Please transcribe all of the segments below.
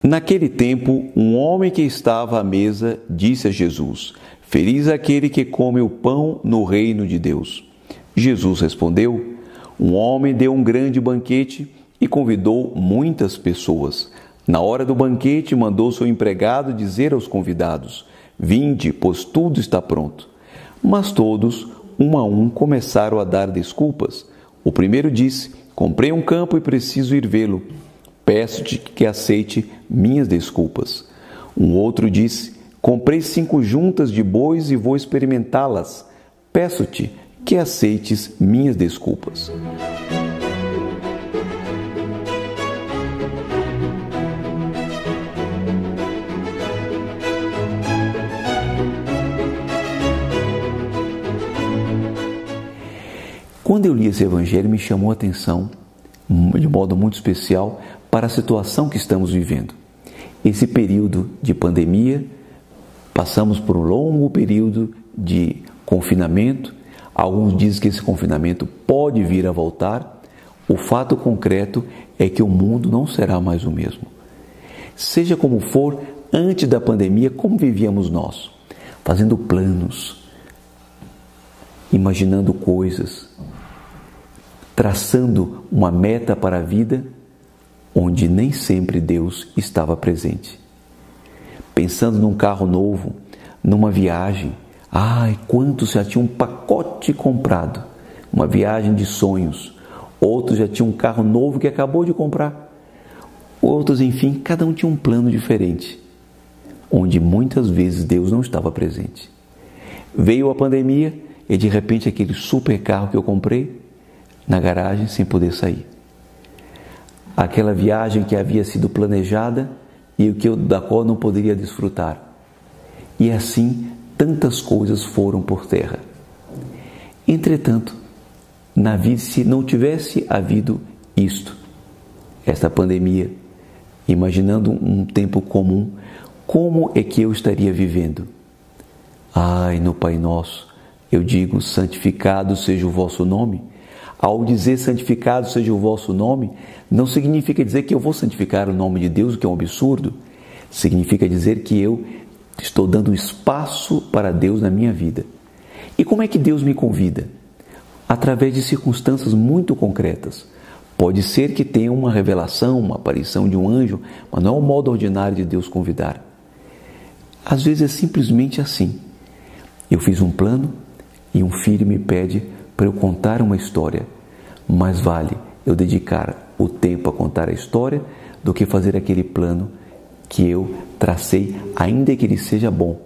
Naquele tempo, um homem que estava à mesa disse a Jesus: Feliz aquele que come o pão no reino de Deus. Jesus respondeu: Um homem deu um grande banquete e convidou muitas pessoas. Na hora do banquete, mandou seu empregado dizer aos convidados: Vinde, pois tudo está pronto. Mas todos, um a um, começaram a dar desculpas. O primeiro disse: Comprei um campo e preciso ir vê-lo. Peço-te que aceite minhas desculpas. Um outro disse: Comprei 5 juntas de bois e vou experimentá-las. Peço-te que aceites minhas desculpas. Quando eu li esse evangelho, me chamou a atenção, de modo muito especial, para a situação que estamos vivendo. Esse período de pandemia, passamos por um longo período de confinamento. Alguns dizem que esse confinamento pode vir a voltar. O fato concreto é que o mundo não será mais o mesmo. Seja como for, antes da pandemia, como vivíamos nós? Fazendo planos, imaginando coisas, traçando uma meta para a vida, onde nem sempre Deus estava presente. Pensando num carro novo, numa viagem. Quantos já tinham um pacote comprado, uma viagem de sonhos. Outros já tinham um carro novo que acabou de comprar. Outros, enfim, cada um tinha um plano diferente, onde muitas vezes Deus não estava presente. Veio a pandemia e de repente aquele super carro que eu comprei na garagem sem poder sair. Aquela viagem que havia sido planejada e da qual não poderia desfrutar. E assim, tantas coisas foram por terra. Entretanto, na vida, se não tivesse havido esta pandemia, imaginando um tempo comum, como é que eu estaria vivendo? No Pai Nosso, eu digo: santificado seja o vosso nome. Ao dizer santificado seja o vosso nome, não significa dizer que eu vou santificar o nome de Deus, o que é um absurdo. Significa dizer que eu estou dando espaço para Deus na minha vida. E como é que Deus me convida? Através de circunstâncias muito concretas. Pode ser que tenha uma revelação, uma aparição de um anjo, mas não é o modo ordinário de Deus convidar. Às vezes é simplesmente assim. Eu fiz um plano e um filho me pede para eu contar uma história. Mais vale eu dedicar o tempo a contar a história do que fazer aquele plano que eu tracei, ainda que ele seja bom.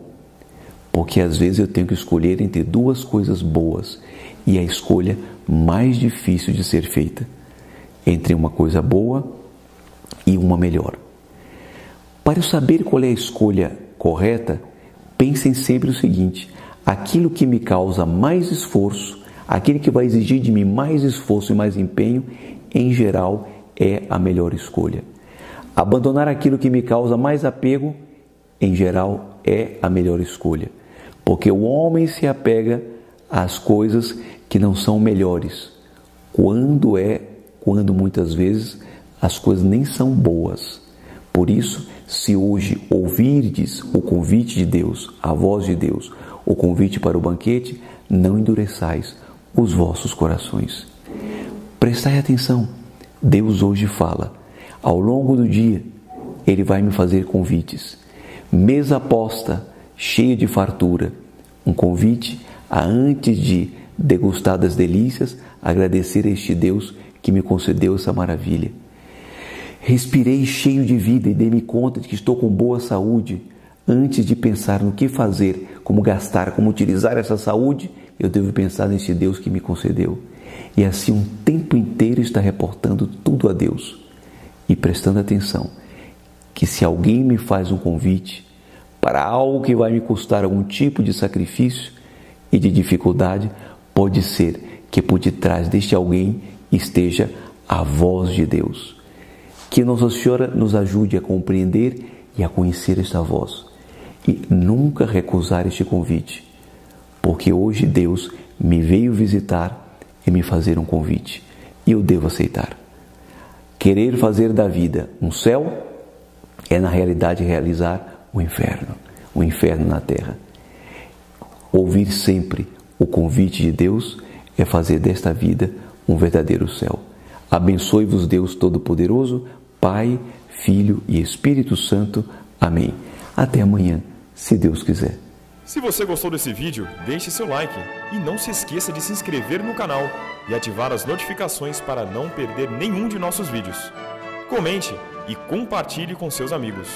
Porque às vezes eu tenho que escolher entre 2 coisas boas e a escolha mais difícil de ser feita, entre uma coisa boa e uma melhor. Para eu saber qual é a escolha correta, pensem sempre o seguinte: aquilo que me causa mais esforço, aquilo que vai exigir de mim mais esforço e mais empenho, em geral, é a melhor escolha. Abandonar aquilo que me causa mais apego, em geral, é a melhor escolha. Porque o homem se apega às coisas que não são melhores, quando muitas vezes as coisas nem são boas. Por isso, se hoje ouvirdes o convite de Deus, a voz de Deus, o convite para o banquete, não endureçais os vossos corações. Prestai atenção, Deus hoje fala. Ao longo do dia, Ele vai me fazer convites. Mesa posta, cheia de fartura. Um convite a, antes de degustar das delícias, agradecer a este Deus que me concedeu essa maravilha. Respirei cheio de vida e dei-me conta de que estou com boa saúde. Antes de pensar no que fazer, como gastar, como utilizar essa saúde, eu devo pensar neste Deus que me concedeu. E assim um tempo inteiro está reportando tudo a Deus. E prestando atenção, que se alguém me faz um convite para algo que vai me custar algum tipo de sacrifício e de dificuldade, pode ser que por detrás deste alguém esteja a voz de Deus. Que Nossa Senhora nos ajude a compreender e a conhecer esta voz e nunca recusar este convite, porque hoje Deus me veio visitar e me fazer um convite e eu devo aceitar. Querer fazer da vida um céu é na realidade realizar o inferno na terra. Ouvir sempre o convite de Deus é fazer desta vida um verdadeiro céu. Abençoe-vos Deus Todo-Poderoso, Pai, Filho e Espírito Santo. Amém. Até amanhã, se Deus quiser. Se você gostou desse vídeo, deixe seu like e não se esqueça de se inscrever no canal e ativar as notificações para não perder nenhum de nossos vídeos. Comente e compartilhe com seus amigos.